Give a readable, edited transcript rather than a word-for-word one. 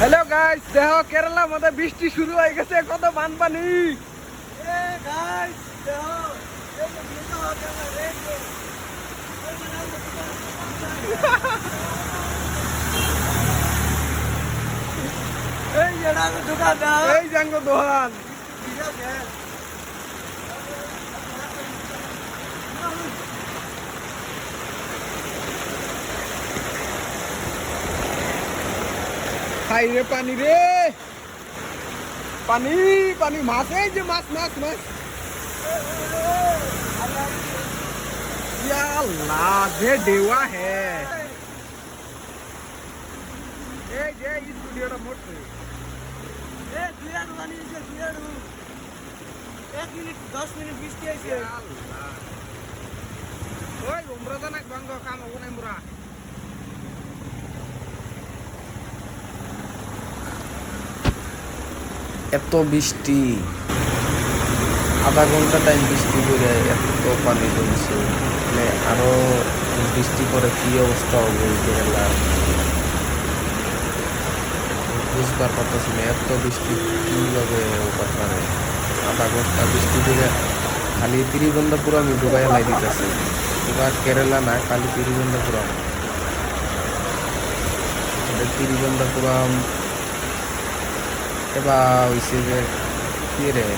Hello guys, দেখো কেরালার মধ্যে বৃষ্টি শুরু হয়ে গেছে, কত বানপানি। এই জাঙ্গ দোহান খাই রে পানি রে, পানি পানি, মাছ, এই যে মাছ মাছ মাছ। আল্লাহ যে দেওয়া হে, এই যে স্টুডিওটা মোটে 10 মিনিট বৃষ্টি হয়েছে। ওই উমরাদানাক বাঙ্গ কাম হবো না মুরা। এত বৃষ্টি, আধা ঘন্টা টাইম বৃষ্টি করে এত পানি জমছে, মানে আরো বৃষ্টি করে কি অবস্থা হবে কেরালার বুঝবার পারতেছি না। এত বৃষ্টি কিভাবে হবার পারে? আধা ঘন্টা বৃষ্টি করে খালি তিরিবন্ধপুরম ডুবাই লাই দিতেছে। এবার কেরালা না, খালি তিরিবন্ধপুরম। তিরিবন্ধপুরম এবার হয়েছে যে কি রে